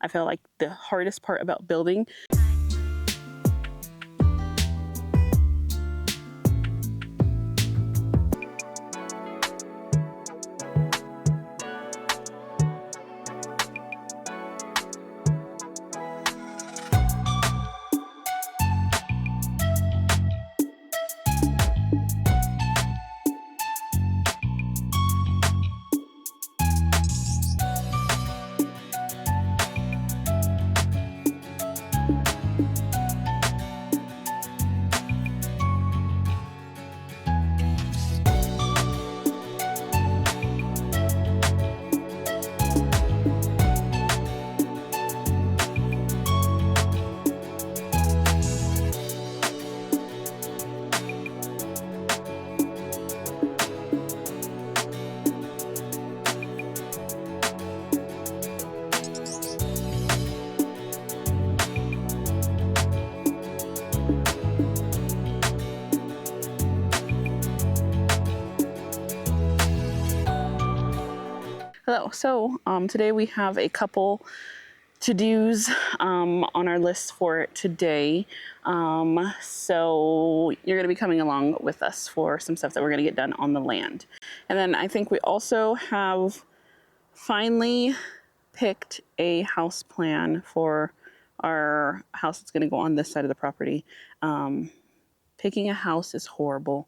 I feel like the hardest part about building. Hello, so today we have a couple to-dos on our list for today. So you're going to be coming along with us for some stuff that we're going to get done on the land. And then I think we also have finally picked a house plan for our house that's going to go on this side of the property. Picking a house is horrible.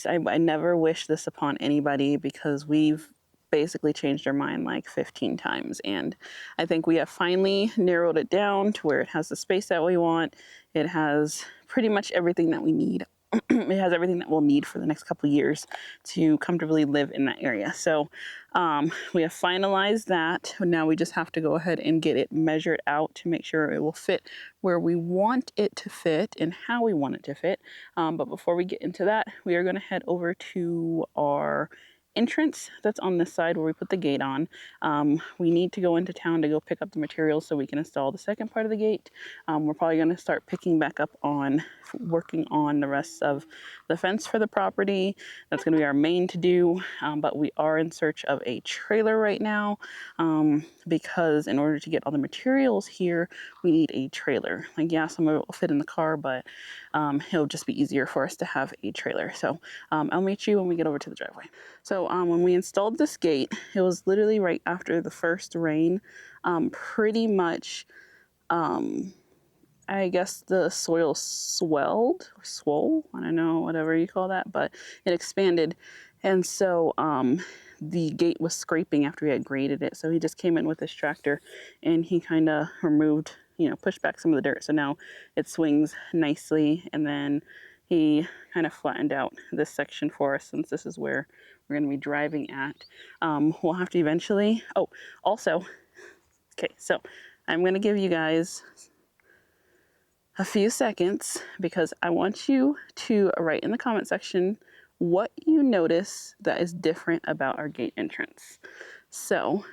I never wish this upon anybody because we've basically changed our mind like 15 times, and I think we have finally narrowed it down to where it has the space that we want. It has pretty much everything that we need. It has everything that we'll need for the next couple of years to comfortably live in that area. So we have finalized that. Now we just have to go ahead and get it measured out to make sure it will fit where we want it to fit and how we want it to fit. But before we get into that, we are going to head over to our entrance that's on this side where we put the gate on. We need to go into town to go pick up the materials so we can install the second part of the gate. We're probably going to start picking back up on working on the rest of the fence for the property. That's going to be our main to do, but we are in search of a trailer right now because in order to get all the materials here we need a trailer. Like, yeah, some of it will fit in the car, but it'll just be easier for us to have a trailer. So I'll meet you when we get over to the driveway. So when we installed this gate, it was literally right after the first rain. Pretty much, I guess the soil swelled or swole, I don't know, whatever you call that, but it expanded. And so the gate was scraping after we had graded it. So he just came in with his tractor and he kind of removed, pushed back some of the dirt. So now it swings nicely. And then he kind of flattened out this section for us since this is where we're going to be driving at. We'll have to eventually, also, okay, so I'm going to give you guys a few seconds because I want you to write in the comment section what you notice that is different about our gate entrance. So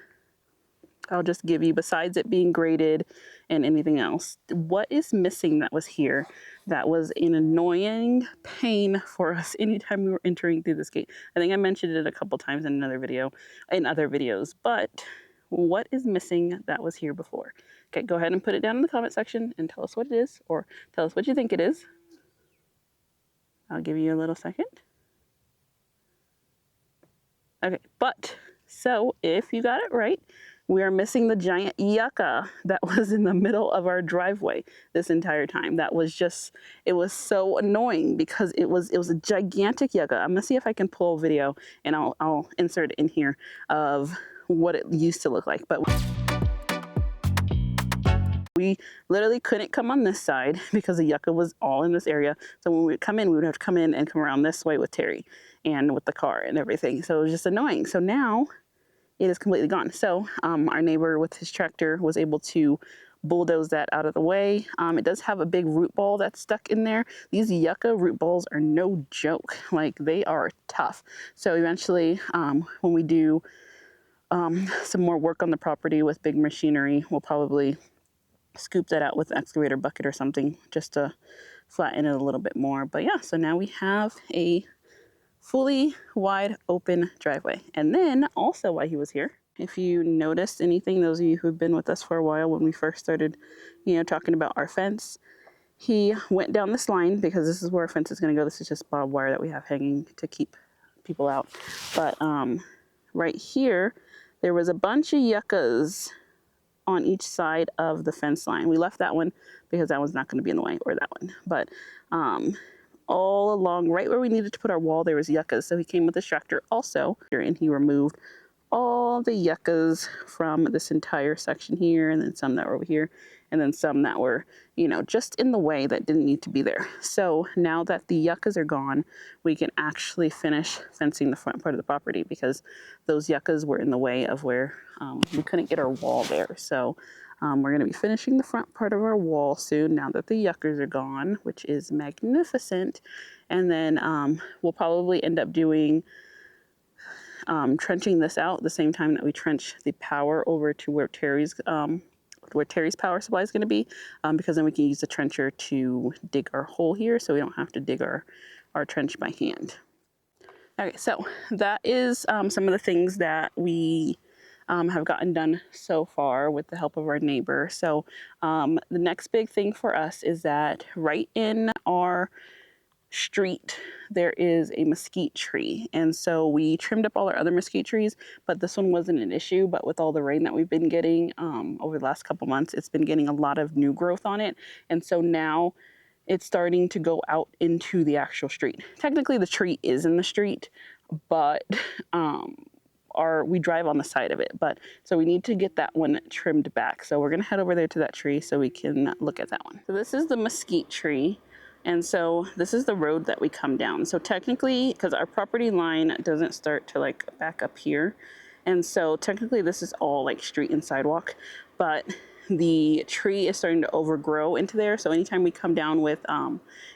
I'll just give you, besides it being graded and anything else, what is missing that was here that was an annoying pain for us anytime we were entering through this gate. I think I mentioned it a couple times in another video, in other videos, but what is missing that was here before? Okay, go ahead and put it down in the comment section and tell us what it is, or tell us what you think it is. I'll give you a little second. Okay, so if you got it right, we are missing the giant yucca that was in the middle of our driveway this entire time. That was just, it was so annoying because it was a gigantic yucca. I'm gonna see if I can pull a video and I'll insert it in here of what it used to look like. But we literally couldn't come on this side because the yucca was all in this area. So when we would come in, we would have to come in and come around this way with Terry and with the car and everything. So it was just annoying. So now it is completely gone. So our neighbor with his tractor was able to bulldoze that out of the way. It does have a big root ball that's stuck in there. These yucca root balls are no joke. Like, they are tough. So eventually when we do some more work on the property with big machinery, we'll probably scoop that out with an excavator bucket or something just to flatten it a little bit more. But yeah, so now we have a fully wide open driveway. And then also while he was here, If you noticed anything, those of you who've been with us for a while, when we first started, talking about our fence, he went down this line because this is where our fence is going to go. This is just barbed wire that we have hanging to keep people out. But right here, there was a bunch of yuccas on each side of the fence line. We left that one because that one's not going to be in the way, or that one. But all along, right where we needed to put our wall, there was yuccas. So he came with his tractor also, and he removed all the yuccas from this entire section here, and then some that were over here, and then some that were, just in the way that didn't need to be there. So now that the yuccas are gone, we can actually finish fencing the front part of the property, because those yuccas were in the way of where we couldn't get our wall there. So we're going to be finishing the front part of our wall soon, now that the yuccas are gone, which is magnificent. And then we'll probably end up doing trenching this out the same time that we trench the power over to where Terry's power supply is going to be, because then we can use the trencher to dig our hole here, so we don't have to dig our trench by hand. Okay, so that is some of the things that we have gotten done so far with the help of our neighbor. So the next big thing for us is that right in our street there is a mesquite tree, and so we trimmed up all our other mesquite trees, but this one wasn't an issue. But with all the rain that we've been getting over the last couple months, it's been getting a lot of new growth on it, and so now it's starting to go out into the actual street. Technically the tree is in the street, but we drive on the side of it, but so we need to get that one trimmed back. So we're gonna head over there to that tree so we can look at that one. So this is the mesquite tree. And so this is the road that we come down. So technically, because our property line doesn't start to like back up here, and so technically this is all like street and sidewalk, but the tree is starting to overgrow into there. So anytime we come down with,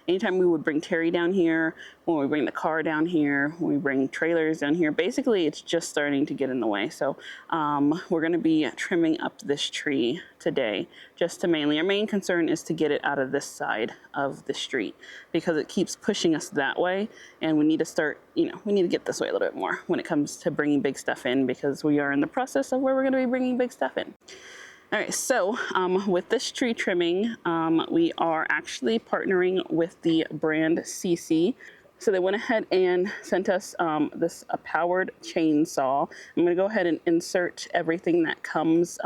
anytime we would bring Terry down here, when we bring the car down here, when we bring trailers down here, basically it's just starting to get in the way. So we're going to be trimming up this tree today, just to our main concern is to get it out of this side of the street, because it keeps pushing us that way, and we need to start, we need to get this way a little bit more when it comes to bringing big stuff in, because we are in the process of where we're going to be bringing big stuff in. All right, so with this tree trimming, we are actually partnering with the brand SEESII. So they went ahead and sent us this powered chainsaw. I'm gonna go ahead and insert everything that comes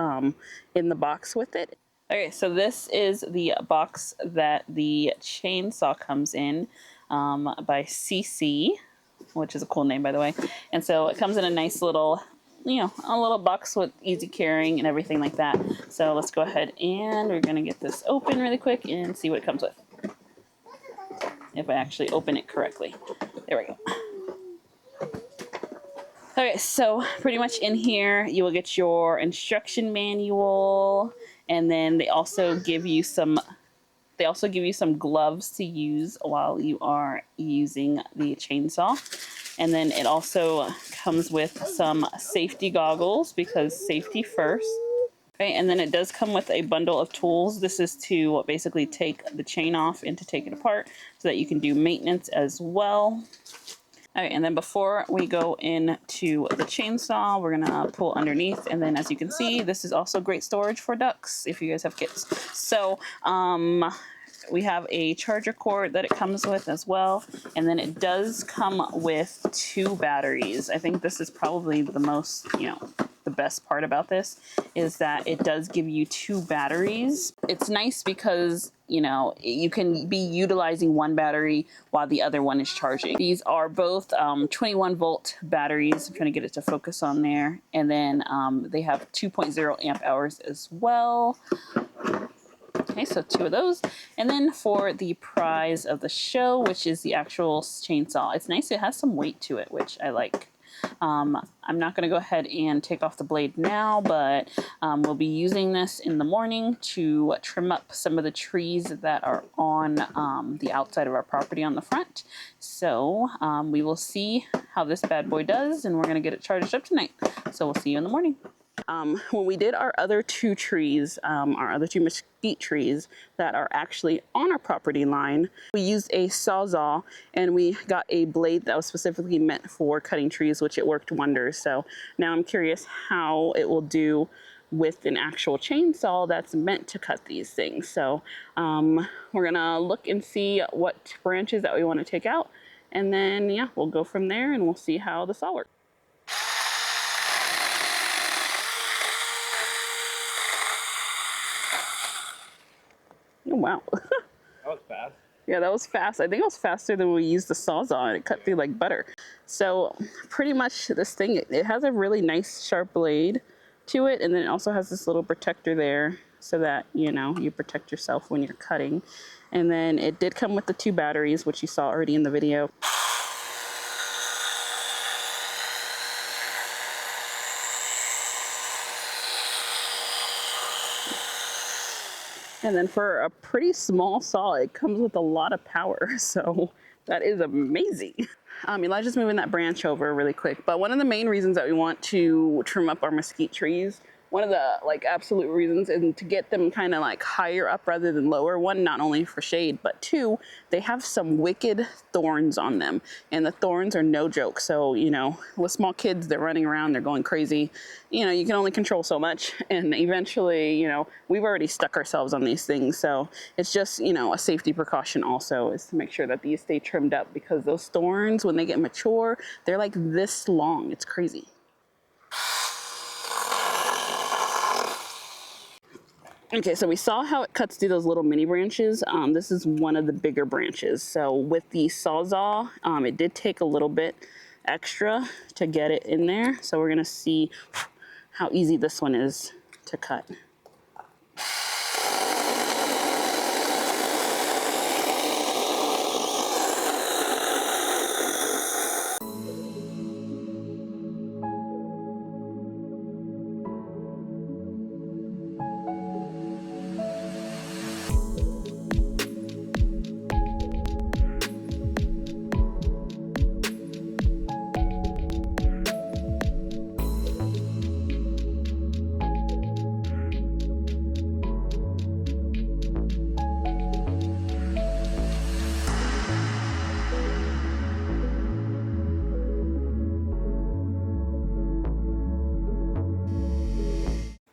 in the box with it. Okay, so this is the box that the chainsaw comes in by SEESII, which is a cool name, by the way. And so it comes in a nice little, a little box with easy carrying and everything like that. So let's go ahead and we're gonna get this open really quick and see what it comes with. If I actually open it correctly. There we go. Okay, so pretty much in here you will get your instruction manual, and then they also give you some gloves to use while you are using the chainsaw. And then it also comes with some safety goggles, because safety first. Okay, and then it does come with a bundle of tools. This is to basically take the chain off and to take it apart so that you can do maintenance as well. All right, and then before we go into the chainsaw, we're gonna pull underneath, and then as you can see, this is also great storage for ducks if you guys have kids. So we have a charger cord that it comes with as well, and then it does come with 2 batteries. I think this is probably the most, the best part about this is that it does give you 2 batteries. It's nice because, you can be utilizing one battery while the other one is charging. These are both 21 volt batteries. I'm trying to get it to focus on there. And then they have 2.0 amp hours as well. Okay, so 2 of those. And then for the prize of the show, which is the actual chainsaw. It's nice, it has some weight to it, which I like. I'm not going to go ahead and take off the blade now, but we'll be using this in the morning to trim up some of the trees that are on the outside of our property on the front. So we will see how this bad boy does, and we're going to get it charged up tonight. So we'll see you in the morning. When we did our other two trees, our other two mesquite trees that are actually on our property line, we used a sawzall and we got a blade that was specifically meant for cutting trees, which it worked wonders. So now I'm curious how it will do with an actual chainsaw that's meant to cut these things. So we're gonna look and see what branches that we want to take out, and then yeah, we'll go from there and we'll see how the saw works. Oh, wow. That was fast. Yeah, that was fast. I think it was faster than we used the sawzall, and it cut through like butter. So pretty much this thing, it has a really nice sharp blade to it, and then it also has this little protector there so that, you know, you protect yourself when you're cutting. And then it did come with the 2 batteries, which you saw already in the video. And then for a pretty small saw, it comes with a lot of power. So that is amazing. Elijah's moving that branch over really quick. But one of the main reasons that we want to trim up our mesquite trees, one of the like absolute reasons, is to get them kind of like higher up rather than lower. One, not only for shade, but 2, they have some wicked thorns on them, and the thorns are no joke. So, you know, with small kids, they're running around, they're going crazy. You know, you can only control so much, and eventually, you know, we've already stuck ourselves on these things. So it's just, you know, a safety precaution also is to make sure that these stay trimmed up, because those thorns, when they get mature, they're like this long. It's crazy. Okay, so we saw how it cuts through those little mini branches. This is one of the bigger branches. So with the sawzall, it did take a little bit extra to get it in there. So we're gonna see how easy this one is to cut.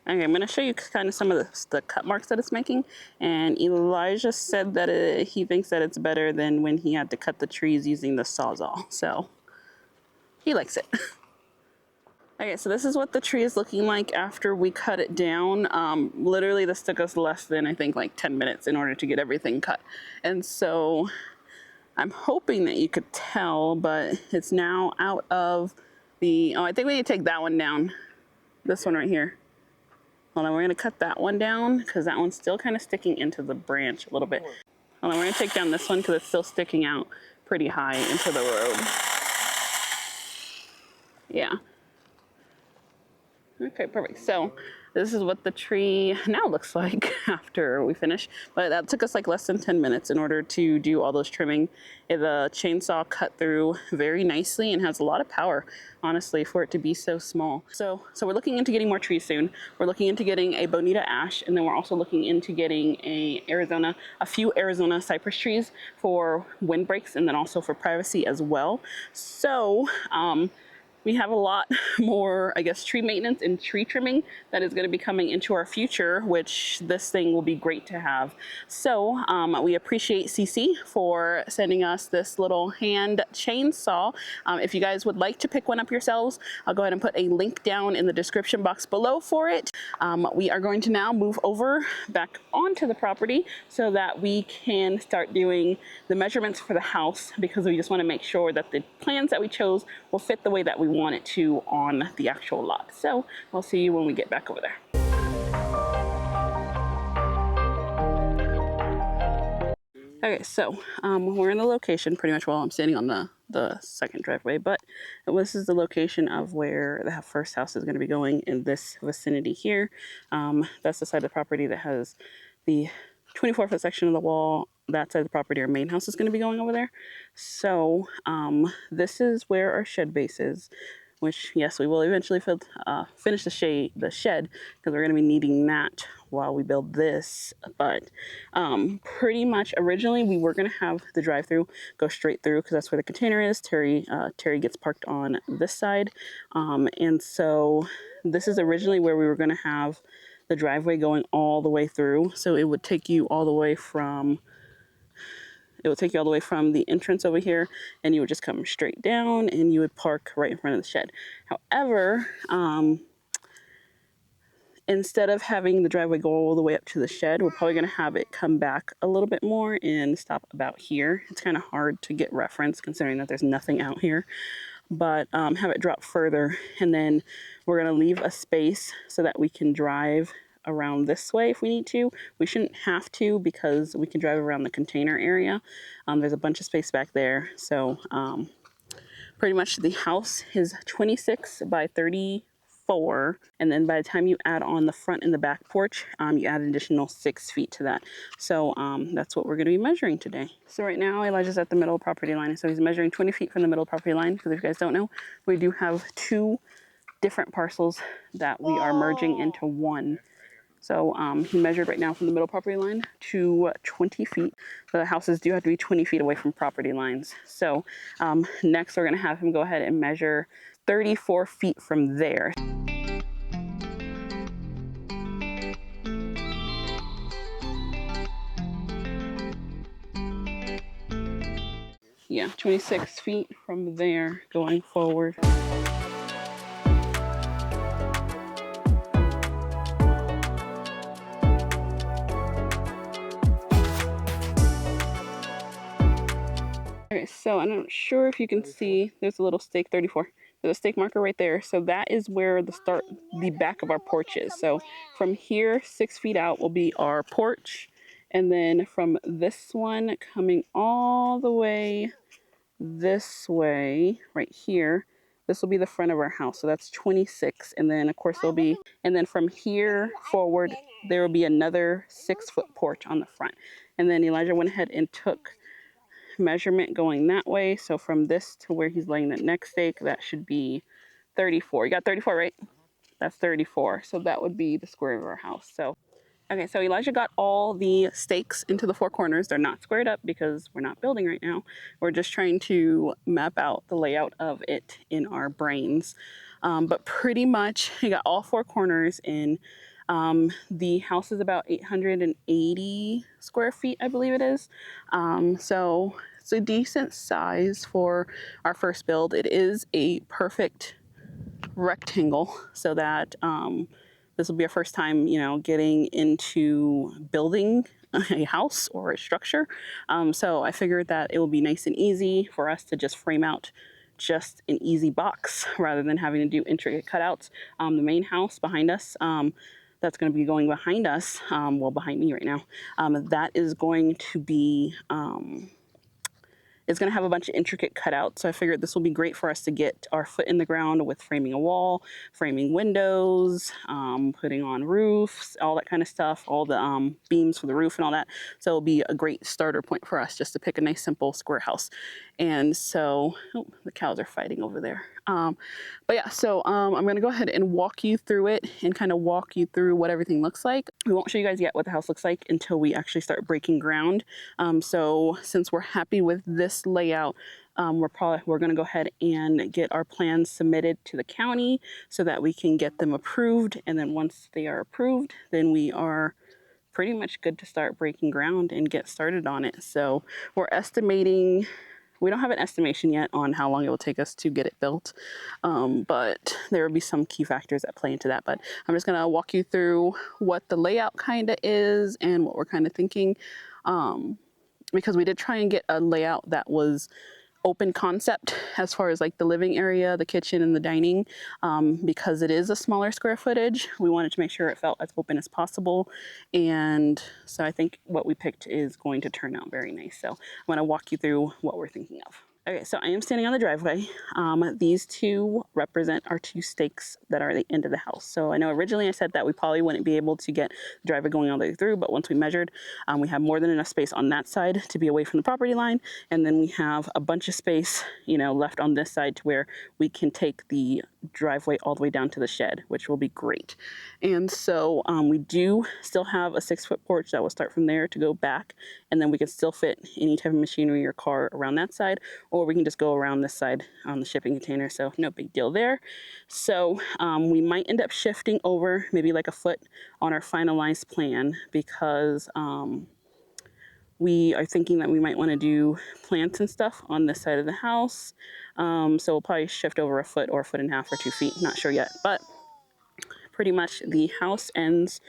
Okay, I'm going to show you kind of some of the cut marks that it's making. And Elijah said that he thinks that it's better than when he had to cut the trees using the sawzall. So he likes it. Okay, so this is what the tree is looking like after we cut it down. Literally, this took us less than, I think, like 10 minutes in order to get everything cut. And so I'm hoping that you could tell, but it's now out of the, oh, I think we need to take that one down. This one right here. Hold on, we're gonna cut that one down because that one's still kind of sticking into the branch a little bit. Hold on, we're gonna take down this one because it's still sticking out pretty high into the road. Yeah. Okay, perfect. So this is what the tree now looks like after we finish. But that took us like less than 10 minutes in order to do all those trimming. The chainsaw cut through very nicely and has a lot of power, honestly, for it to be so small. So we're looking into getting more trees soon. We're looking into getting a bonita ash, and then we're also looking into getting a few Arizona cypress trees for windbreaks, and then also for privacy as well. So we have a lot more, I guess, tree maintenance and tree trimming that is going to be coming into our future, which this thing will be great to have. So we appreciate SEESII for sending us this little hand chainsaw. If you guys would like to pick one up yourselves, I'll go ahead and put a link down in the description box below for it. We are going to now move over back onto the property so that we can start doing the measurements for the house, because we just want to make sure that the plans that we chose will fit the way that we want it to on the actual lot. So I'll see you when we get back over there. Okay, so we're in the location pretty much. Well, I'm standing on the second driveway, but this is the location of where the first house is going to be going in this vicinity here. That's the side of the property that has the 24-foot section of the wall. That side of the property, our main house, is going to be going over there. So this is where our shed base is. which yes, we will eventually finish the shed because we're going to be needing that while we build this. But pretty much originally we were going to have the drive-through go straight through because that's where the container is. Terry gets parked on this side, and so this is originally where we were going to have the driveway going all the way through. So it would take you all the way from the entrance over here, and you would just come straight down and you would park right in front of the shed. However, instead of having the driveway go all the way up to the shed, we're probably going to have it come back a little bit more and stop about here. It's kind of hard to get reference considering that there's nothing out here, but have it drop further, and then we're going to leave a space so that we can drive around this way if we need to. We shouldn't have to because we can drive around the container area. There's a bunch of space back there. So pretty much the house is 26 by 34. And then by the time you add on the front and the back porch, you add an additional 6 feet to that. So that's what we're going to be measuring today. So right now Elijah's at the middle property line. So he's measuring 20 feet from the middle property line. Because if you guys don't know, we do have 2 different parcels that we are merging into one. So he measured right now from the middle property line to 20 feet. The houses do have to be 20 feet away from property lines. So next we're going to have him go ahead and measure 34 feet from there. Yeah, 26 feet from there going forward. Okay, so I'm not sure if you can see, there's a little stake, 34. There's a stake marker right there. So that is where the back of our porch is. So from here, 6 feet out will be our porch. And then from this one coming all the way this way, right here, this will be the front of our house. So that's 26. And then of course and then from here forward, there will be another 6-foot porch on the front. And then Elijah went ahead and took measurement going that way. So from this to where he's laying the next stake, that should be 34. You got 34, right? That's 34. So that would be the square of our house. So okay, so Elijah got all the stakes into the 4 corners. They're not squared up because we're not building right now. We're just trying to map out the layout of it in our brains. But pretty much he got all 4 corners in. The house is about 880 square feet, I believe it is. So it's a decent size for our first build. It is a perfect rectangle, so that this will be our first time, getting into building a house or a structure. So I figured that it will be nice and easy for us to just frame out just an easy box rather than having to do intricate cutouts. The main house behind us, that's going to be going behind us, well, behind me right now, that is going to be, it's going to have a bunch of intricate cutouts. So I figured this will be great for us to get our foot in the ground with framing a wall, framing windows, putting on roofs, all that kind of stuff, all the beams for the roof and all that. So it'll be a great starter point for us just to pick a nice, simple square house. And so, oh, the cows are fighting over there. But yeah, so I'm going to go ahead and walk you through it and kind of walk you through what everything looks like. We won't show you guys yet what the house looks like until we actually start breaking ground. So since we're happy with this layout, we're going to go ahead and get our plans submitted to the county so that we can get them approved. And then once they are approved, then we are pretty much good to start breaking ground and get started on it. So we're estimating, we don't have an estimation yet on how long it will take us to get it built, but there will be some key factors that play into that. But I'm just going to walk you through what the layout kind of is and what we're kind of thinking, because we did try and get a layout that was open concept as far as like the living area, the kitchen, and the dining, because it is a smaller square footage. We wanted to make sure it felt as open as possible, and so I think what we picked is going to turn out very nice. So I'm going to walk you through what we're thinking of. Okay, so I am standing on the driveway. These two represent our two stakes that are at the end of the house. So I know originally I said that we probably wouldn't be able to get the driveway going all the way through, but once we measured, we have more than enough space on that side to be away from the property line. And then we have a bunch of space, left on this side to where we can take the driveway all the way down to the shed, which will be great. And so we do still have a 6-foot porch that will start from there to go back, and then we can still fit any type of machinery or car around that side, or we can just go around this side on the shipping container, so no big deal there. So we might end up shifting over maybe like a foot on our finalized plan, because we are thinking that we might want to do plants and stuff on this side of the house. So we'll probably shift over a foot or a foot and a half or 2 feet, not sure yet, but pretty much the house ends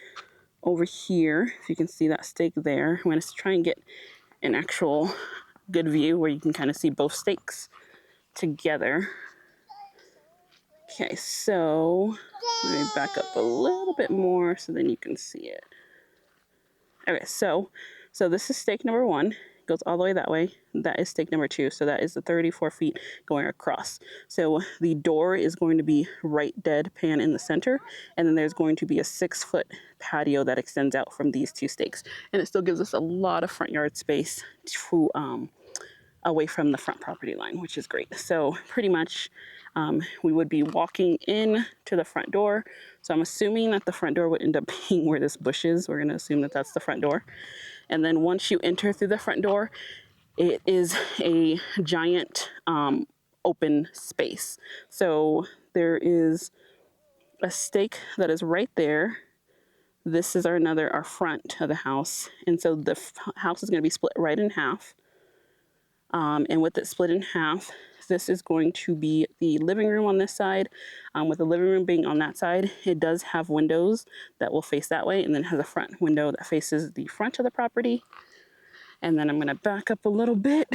over here. If you can see that stake there, I'm going to try and get an actual good view where you can kind of see both stakes together. Okay, so let me back up a little bit more so then you can see it. Okay, so this is stake number 1. It goes all the way that way. That is stake number 2. So that is the 34 feet going across. So the door is going to be right deadpan in the center, and then there's going to be a 6-foot patio that extends out from these 2 stakes, and it still gives us a lot of front yard space to away from the front property line, which is great. So pretty much we would be walking in to the front door. So I'm assuming that the front door would end up being where this bush is. We're going to assume that that's the front door. And then once you enter through the front door, it is a giant open space. So there is a stake that is right there. This is our front of the house. And so the house is going to be split right in half. And with it split in half, this is going to be the living room on this side. With the living room being on that side, it does have windows that will face that way, and then has a front window that faces the front of the property. And then I'm going to back up a little bit.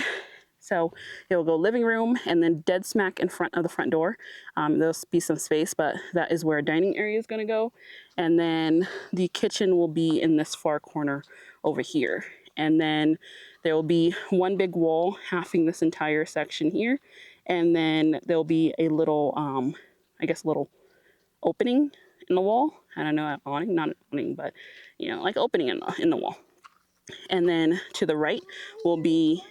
So it will go living room, and then dead smack in front of the front door. There'll be some space, but that is where a dining area is going to go. And then the kitchen will be in this far corner over here. And then there will be one big wall halving this entire section here. And then there'll be a little, little opening in the wall. I don't know, awning, not an awning, but, like opening in the wall. And then to the right will be,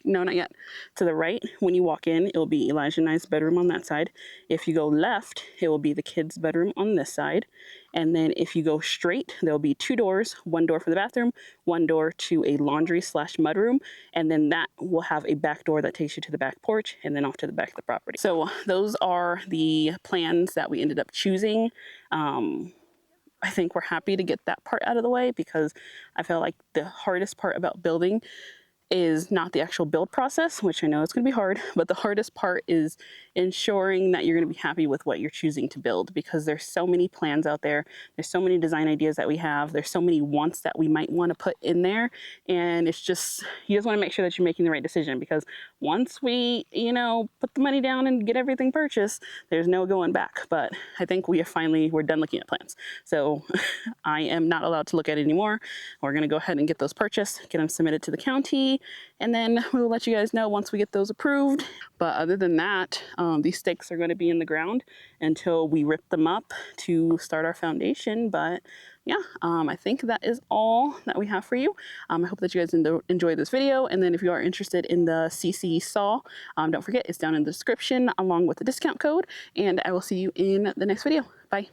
no, not yet. To the right, when you walk in, it will be Elijah and I's bedroom on that side. If you go left, it will be the kids' bedroom on this side. And then if you go straight, there'll be 2 doors, 1 door for the bathroom, 1 door to a laundry/mudroom, and then that will have a back door that takes you to the back porch and then off to the back of the property. So those are the plans that we ended up choosing. I think we're happy to get that part out of the way, because I feel like the hardest part about building is not the actual build process, which I know it's going to be hard, but the hardest part is ensuring that you're going to be happy with what you're choosing to build, because there's so many plans out there. There's so many design ideas that we have. There's so many wants that we might want to put in there. And it's just, you just want to make sure that you're making the right decision, because once we, put the money down and get everything purchased, there's no going back. But I think we're done looking at plans. So I am not allowed to look at it anymore. We're going to go ahead and get those purchased, get them submitted to the county, and then we will let you guys know once we get those approved. But other than that, these stakes are going to be in the ground until we rip them up to start our foundation. But yeah, I think that is all that we have for you. I hope that you guys enjoyed this video. And then if you are interested in the SEESII saw, don't forget, it's down in the description along with the discount code. And I will see you in the next video. Bye.